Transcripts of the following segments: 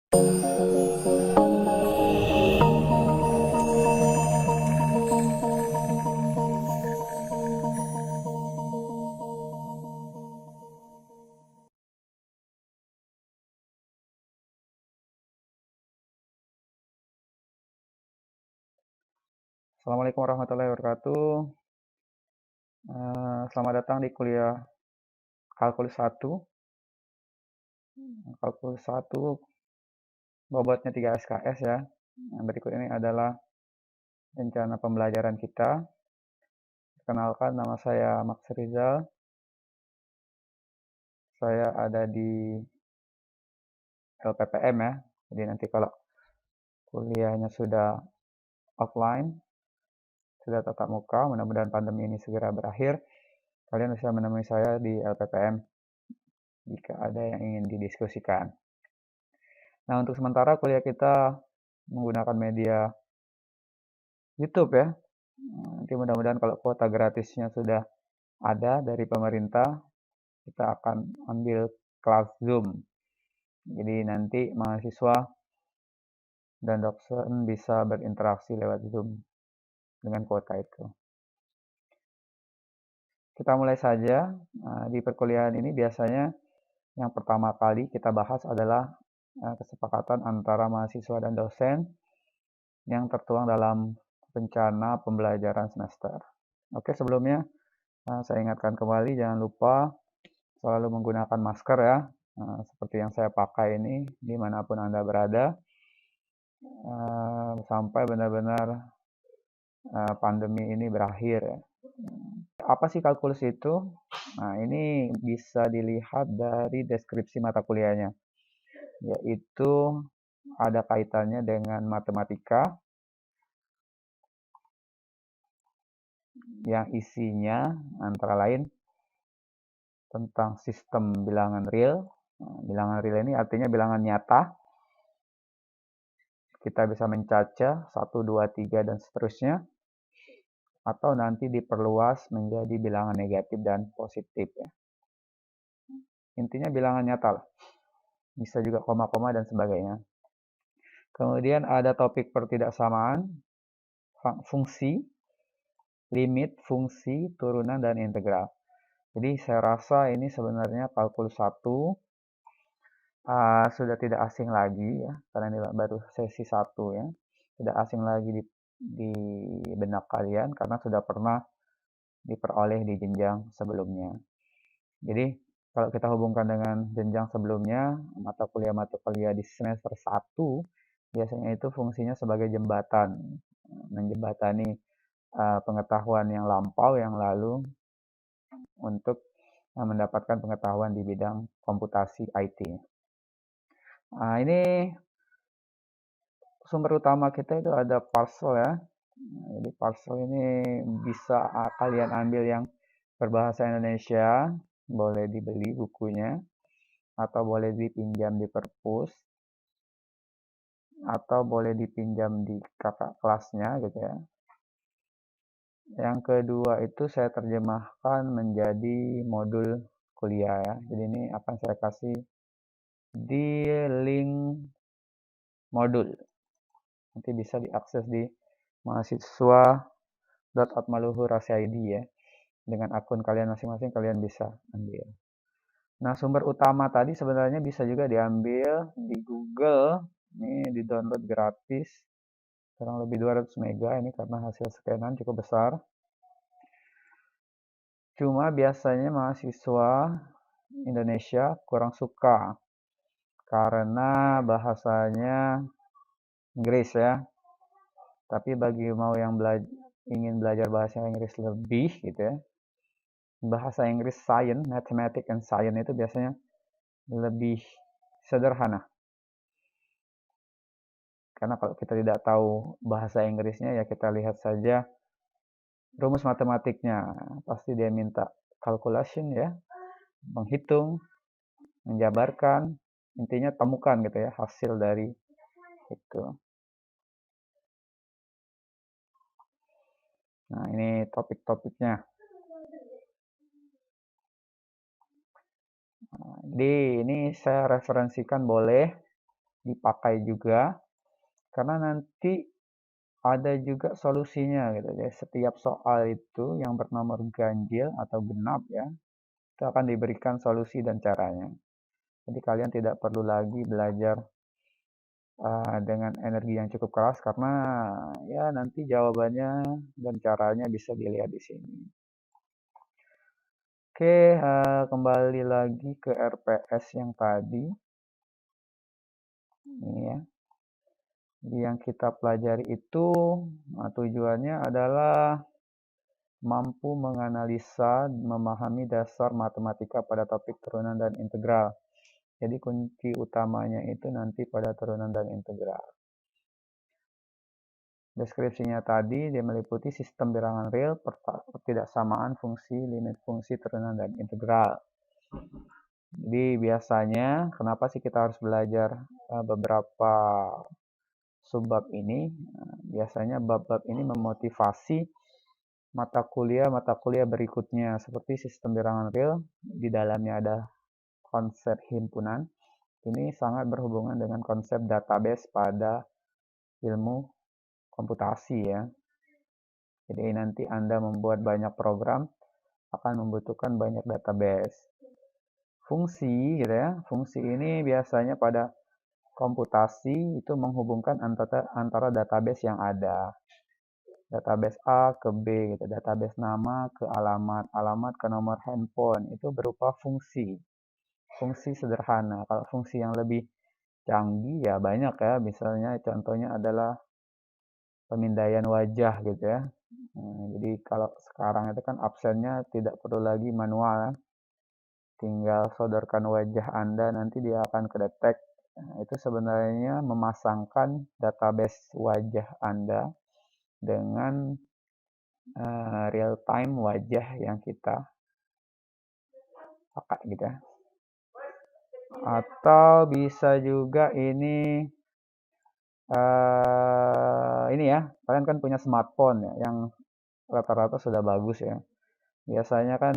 Assalamualaikum warahmatullahi wabarakatuh. Selamat datang di kuliah Kalkulus 1. Kalkulus 1 bobotnya 3 SKS ya. Berikut ini adalah rencana pembelajaran kita. Perkenalkan, nama saya Max Rizal. Saya ada di LPPM ya. Jadi nanti kalau kuliahnya sudah offline, sudah tatap muka, mudah-mudahan pandemi ini segera berakhir, kalian bisa menemui saya di LPPM jika ada yang ingin didiskusikan. Nah, untuk sementara kuliah kita menggunakan media YouTube ya. Nanti mudah-mudahan kalau kuota gratisnya sudah ada dari pemerintah, kita akan ambil kelas Zoom. Jadi nanti mahasiswa dan dosen bisa berinteraksi lewat Zoom dengan kuota itu. Kita mulai saja. Di perkuliahan ini biasanya yang pertama kali kita bahas adalah kesepakatan antara mahasiswa dan dosen yang tertuang dalam rencana pembelajaran semester. Oke, sebelumnya saya ingatkan kembali, jangan lupa selalu menggunakan masker ya, seperti yang saya pakai ini dimanapun Anda berada, sampai benar-benar pandemi ini berakhir ya. Apa sih kalkulus itu? Nah, ini bisa dilihat dari deskripsi mata kuliahnya, yaitu ada kaitannya dengan matematika yang isinya antara lain tentang sistem bilangan real. Bilangan real ini artinya bilangan nyata. Kita bisa mencaca 1, 2, 3, dan seterusnya. Atau nanti diperluas menjadi bilangan negatif dan positif ya. Intinya bilangan nyata lah. Bisa juga koma-koma dan sebagainya. Kemudian ada topik pertidaksamaan, fungsi, limit, fungsi, turunan, dan integral. Jadi saya rasa ini sebenarnya kalkulus 1 sudah tidak asing lagi ya, karena ini baru sesi 1 ya. Tidak asing lagi di benak kalian karena sudah pernah diperoleh di jenjang sebelumnya. Jadi kalau kita hubungkan dengan jenjang sebelumnya, mata kuliah di semester 1 biasanya itu fungsinya sebagai jembatan, menjembatani pengetahuan yang lampau yang lalu untuk mendapatkan pengetahuan di bidang komputasi IT. Nah, ini sumber utama kita itu ada Parsel ya. Jadi Parsel ini bisa kalian ambil yang berbahasa Indonesia, boleh dibeli bukunya, atau boleh dipinjam di perpus, atau boleh dipinjam di kakak kelasnya gitu ya. Yang kedua itu saya terjemahkan menjadi modul kuliah ya. Jadi ini akan saya kasih di link modul. Nanti bisa diakses di mahasiswa.atmaluhur.id ya. Dengan akun kalian masing-masing kalian bisa ambil. Nah, sumber utama tadi sebenarnya bisa juga diambil di Google. Ini di-download gratis. Kurang lebih 200 mega ini karena hasil scanan cukup besar. Cuma biasanya mahasiswa Indonesia kurang suka karena bahasanya Inggris ya. Tapi bagi mau yang ingin belajar bahasa Inggris lebih gitu ya, bahasa Inggris science, mathematics and science itu biasanya lebih sederhana. Karena kalau kita tidak tahu bahasa Inggrisnya ya kita lihat saja rumus matematiknya. Pasti dia minta calculation ya, menghitung, menjabarkan, intinya temukan gitu ya hasil dari itu. Nah, ini topik-topiknya. Jadi ini saya referensikan boleh dipakai juga, karena nanti ada juga solusinya gitu. Jadi setiap soal itu yang bernomor ganjil atau genap ya, itu akan diberikan solusi dan caranya. Jadi kalian tidak perlu lagi belajar dengan energi yang cukup keras, karena ya nanti jawabannya dan caranya bisa dilihat di sini. Oke, kembali lagi ke RPS yang tadi. Ini ya. Jadi yang kita pelajari itu tujuannya adalah mampu menganalisa, memahami dasar matematika pada topik turunan dan integral. Jadi kunci utamanya itu nanti pada turunan dan integral. Deskripsinya tadi dia meliputi sistem bilangan real, pertidaksamaan fungsi, limit fungsi, turunan, dan integral. Jadi biasanya kenapa sih kita harus belajar beberapa subbab ini? Biasanya bab-bab ini memotivasi mata kuliah berikutnya, seperti sistem bilangan real. Di dalamnya ada konsep himpunan. Ini sangat berhubungan dengan konsep database pada ilmu komputasi ya. Jadi nanti Anda membuat banyak program akan membutuhkan banyak database. Fungsi gitu ya. Fungsi ini biasanya pada komputasi itu menghubungkan antara database yang ada. Database A ke B gitu, database nama ke alamat, alamat ke nomor handphone, itu berupa fungsi. Fungsi sederhana. Kalau fungsi yang lebih canggih ya banyak ya, misalnya contohnya adalah pemindaian wajah gitu ya. Jadi kalau sekarang itu kan absennya tidak perlu lagi manual, tinggal sodorkan wajah Anda, nanti dia akan kedetek. Itu sebenarnya memasangkan database wajah Anda dengan real time wajah yang kita pakai gitu ya. Atau bisa juga ini ya, kalian kan punya smartphone ya, yang rata-rata sudah bagus ya. Biasanya kan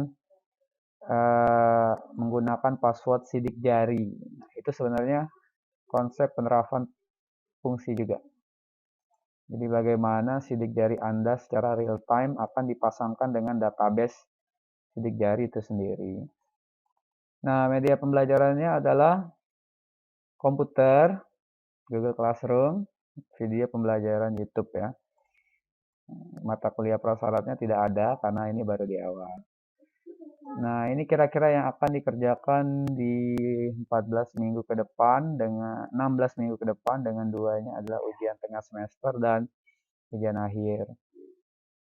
menggunakan password sidik jari. Nah, itu sebenarnya konsep penerapan fungsi juga. Jadi bagaimana sidik jari Anda secara real time akan dipasangkan dengan database sidik jari itu sendiri. Nah, media pembelajarannya adalah komputer, Google Classroom, video pembelajaran YouTube ya. Mata kuliah prasyaratnya tidak ada karena ini baru di awal. Nah, ini kira-kira yang akan dikerjakan di 14 minggu ke depan dengan 16 minggu ke depan, dengan duanya adalah ujian tengah semester dan ujian akhir.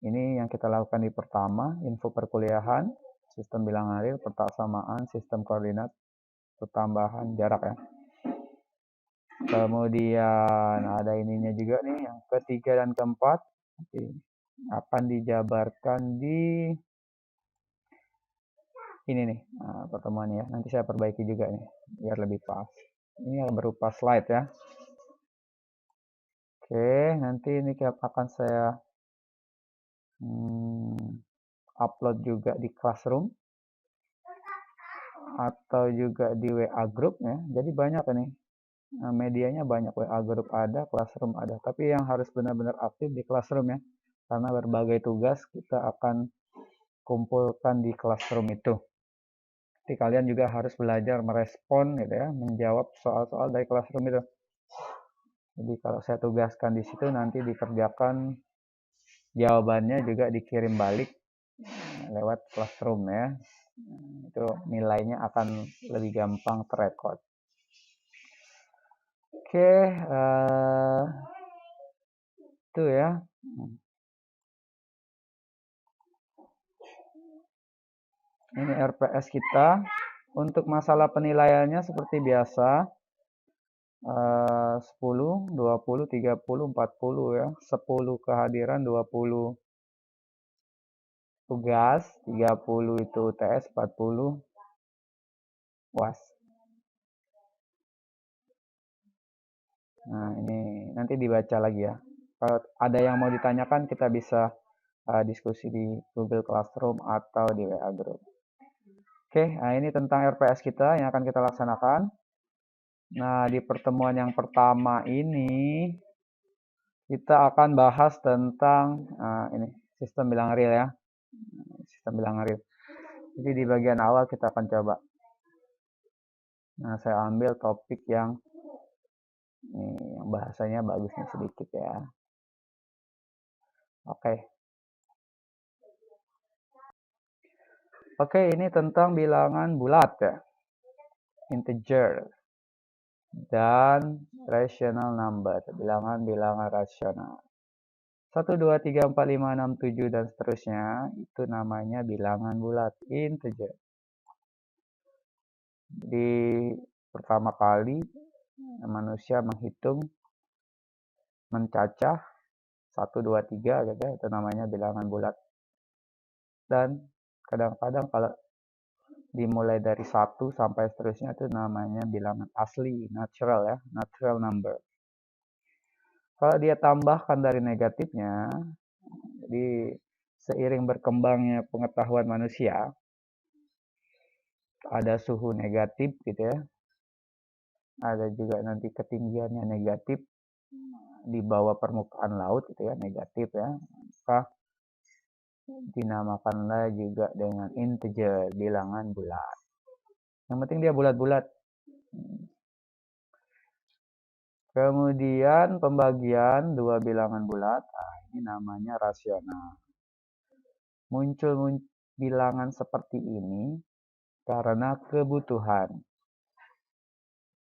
Ini yang kita lakukan di pertama, info perkuliahan, sistem bilangan real, pertidaksamaan, sistem koordinat, pertambahan jarak ya. Kemudian ada ininya juga nih, yang ketiga dan keempat akan dijabarkan di ini nih pertemuan ya. Nanti saya perbaiki juga nih biar lebih pas. Ini berupa slide ya. Oke, nanti ini akan saya upload juga di Classroom atau juga di WA Group ya. Jadi banyak nih. Medianya banyak, WA Group ada, Classroom ada. Tapi yang harus benar-benar aktif di Classroom ya. Karena berbagai tugas kita akan kumpulkan di Classroom itu. Jadi kalian juga harus belajar merespon gitu ya, menjawab soal-soal dari Classroom itu. Jadi kalau saya tugaskan di situ, nanti dikerjakan, jawabannya juga dikirim balik lewat Classroom ya. Itu nilainya akan lebih gampang terrekod. Oke, itu ya. Ini RPS kita. Untuk masalah penilaiannya seperti biasa, 10, 20, 30, 40 ya. 10 kehadiran, 20 tugas, 30 itu UTS, 40 UAS. Nah, ini nanti dibaca lagi ya. Kalau ada yang mau ditanyakan, kita bisa diskusi di Google Classroom atau di WA Group. Oke, nah ini tentang RPS kita yang akan kita laksanakan. Nah, di pertemuan yang pertama ini kita akan bahas tentang ini sistem bilangan real ya. Sistem bilangan real. Jadi di bagian awal kita akan coba. Nah, saya ambil topik yang bahasanya bagusnya sedikit ya. Oke, ini tentang bilangan bulat ya. Integer dan rational number, bilangan-bilangan rasional. 1, 2, 3, 4, 5, 6, 7, dan seterusnya, itu namanya bilangan bulat, integer. Jadi, pertama kali manusia menghitung, mencacah, 1, 2, 3, gitu, itu namanya bilangan bulat. Dan kadang-kadang kalau dimulai dari 1 sampai seterusnya, itu namanya bilangan asli, natural ya, natural number. Kalau dia tambahkan dari negatifnya, jadi seiring berkembangnya pengetahuan manusia, ada suhu negatif gitu ya, ada juga nanti ketinggiannya negatif di bawah permukaan laut gitu ya, negatif ya, maka dinamakanlah juga dengan integer, bilangan bulat. Yang penting dia bulat-bulat. Kemudian pembagian dua bilangan bulat, ini namanya rasional. Muncul bilangan seperti ini karena kebutuhan.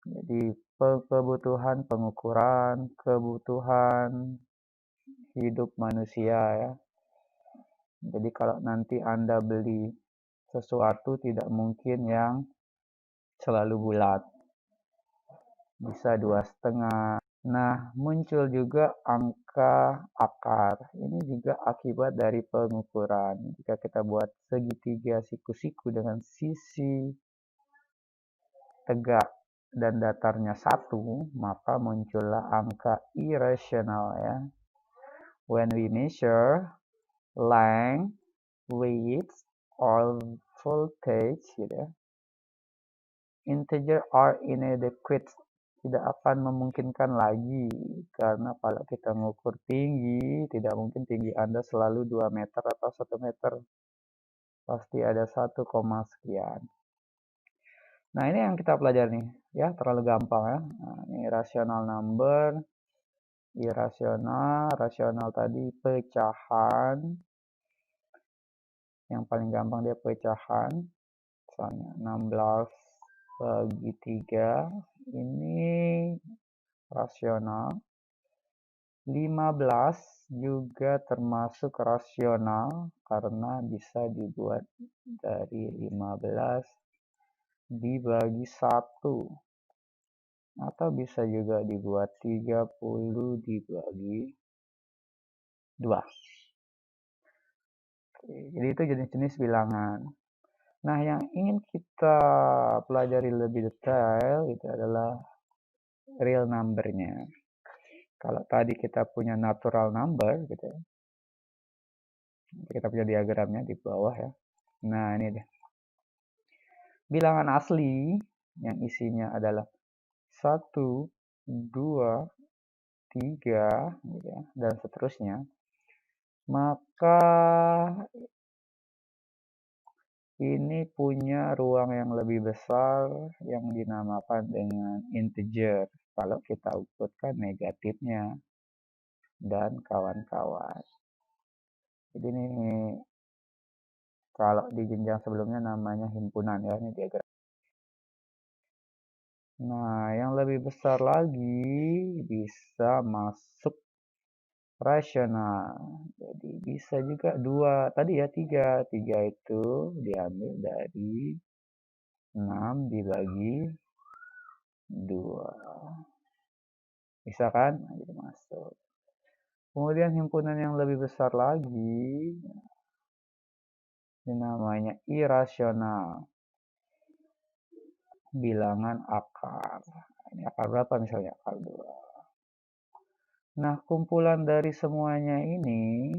Jadi kebutuhan pengukuran, kebutuhan hidup manusia ya. Jadi kalau nanti Anda beli sesuatu tidak mungkin yang selalu bulat. Bisa 2,5. Nah, muncul juga angka akar. Ini juga akibat dari pengukuran. Jika kita buat segitiga siku-siku dengan sisi tegak dan datarnya 1, maka muncullah angka irasional ya. When we measure length, width, or voltage gitu ya, integer are inadequate, tidak akan memungkinkan lagi, karena kalau kita mengukur tinggi, tidak mungkin tinggi Anda selalu 2 meter atau 1 meter, pasti ada 1, sekian. Nah, ini yang kita pelajari nih ya, terlalu gampang ya. Nah, ini rational number, irasional, rasional tadi pecahan, yang paling gampang dia pecahan, misalnya 16 bagi 3, ini rasional. 15 juga termasuk rasional karena bisa dibuat dari 15 dibagi 1, atau bisa juga dibuat 30 dibagi 2. Oke, jadi itu jenis-jenis bilangan. Nah, yang ingin kita pelajari lebih detail itu adalah real number-nya. Kalau tadi kita punya natural number gitu ya. Kita punya diagramnya di bawah ya. Nah, ini deh. Bilangan asli yang isinya adalah 1, 2, 3 gitu ya, dan seterusnya. Maka ini punya ruang yang lebih besar yang dinamakan dengan integer kalau kita ukutkan negatifnya dan kawan-kawan. Jadi ini kalau di jenjang sebelumnya namanya himpunan ya, ini diagram. Nah, yang lebih besar lagi bisa masuk rasional. Jadi bisa juga 2, tadi ya 3. 3 itu diambil dari 6 dibagi 2. Bisa kan? Nah, jadi masuk. Kemudian himpunan yang lebih besar lagi, ini namanya irasional. Bilangan akar. Ini akar berapa misalnya? Akar 2. Nah, kumpulan dari semuanya ini,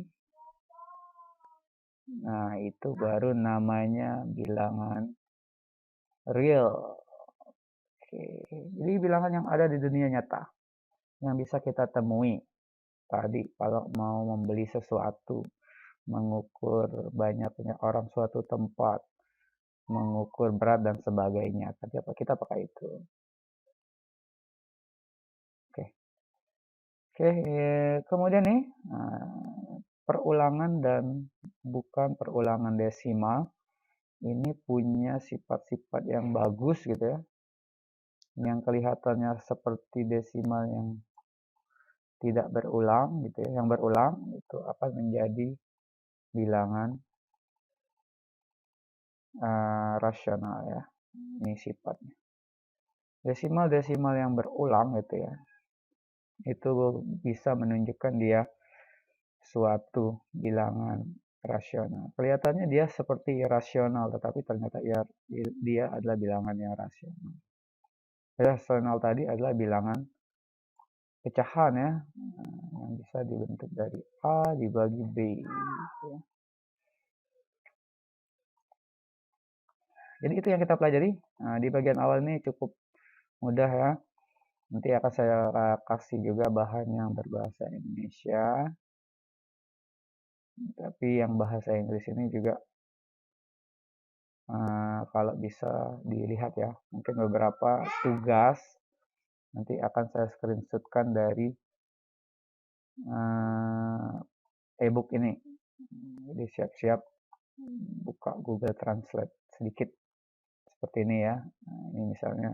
nah itu baru namanya bilangan real. Jadi bilangan yang ada di dunia nyata yang bisa kita temui tadi kalau mau membeli sesuatu, mengukur banyaknya orang suatu tempat, mengukur berat dan sebagainya. Tapi apa kita pakai itu? Oke, kemudian nih perulangan dan bukan perulangan desimal ini punya sifat-sifat yang bagus gitu ya, yang kelihatannya seperti desimal yang tidak berulang gitu ya, yang berulang itu akan menjadi bilangan rasional ya. Ini sifatnya. Desimal-desimal yang berulang gitu ya, itu bisa menunjukkan dia suatu bilangan rasional. Kelihatannya dia seperti irasional, tetapi ternyata dia adalah bilangan yang rasional. Rasional tadi adalah bilangan pecahan ya, yang bisa dibentuk dari A dibagi B. Ya. Jadi itu yang kita pelajari. Nah, di bagian awal ini cukup mudah ya. Nanti akan saya kasih juga bahan yang berbahasa Indonesia. Tapi yang bahasa Inggris ini juga kalau bisa dilihat ya, mungkin beberapa tugas nanti akan saya screenshotkan dari e-book ini. Jadi siap-siap buka Google Translate sedikit seperti ini ya. Nah, ini misalnya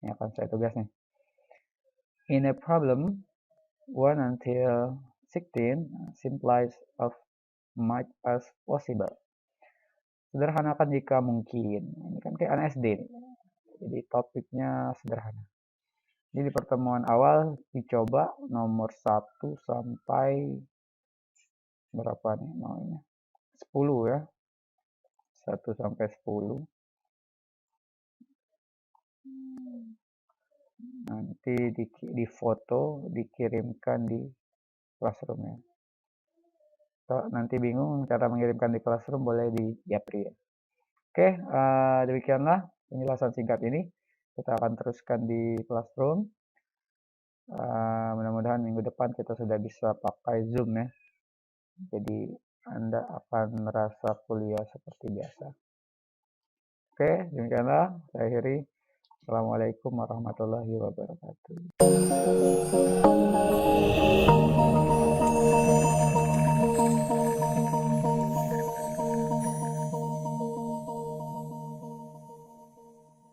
ini akan saya tugas nih. In a problem 1 until 16 simplifies of much as possible. Sederhanakan jika mungkin. Ini kan kayak anak SD nih. Jadi topiknya sederhana. Jadi di pertemuan awal dicoba nomor 1 sampai berapa nih maunya? 10 ya. 1 sampai 10. Nanti di foto dikirimkan di classroom ya. Kalau nanti bingung cara mengirimkan di classroom boleh di Japri ya. Oke, demikianlah penjelasan singkat ini. Kita akan teruskan di classroom. Mudah-mudahan minggu depan kita sudah bisa pakai Zoom ya. Jadi Anda akan merasa kuliah seperti biasa. Oke, demikianlah saya akhiri. Assalamualaikum warahmatullahi wabarakatuh.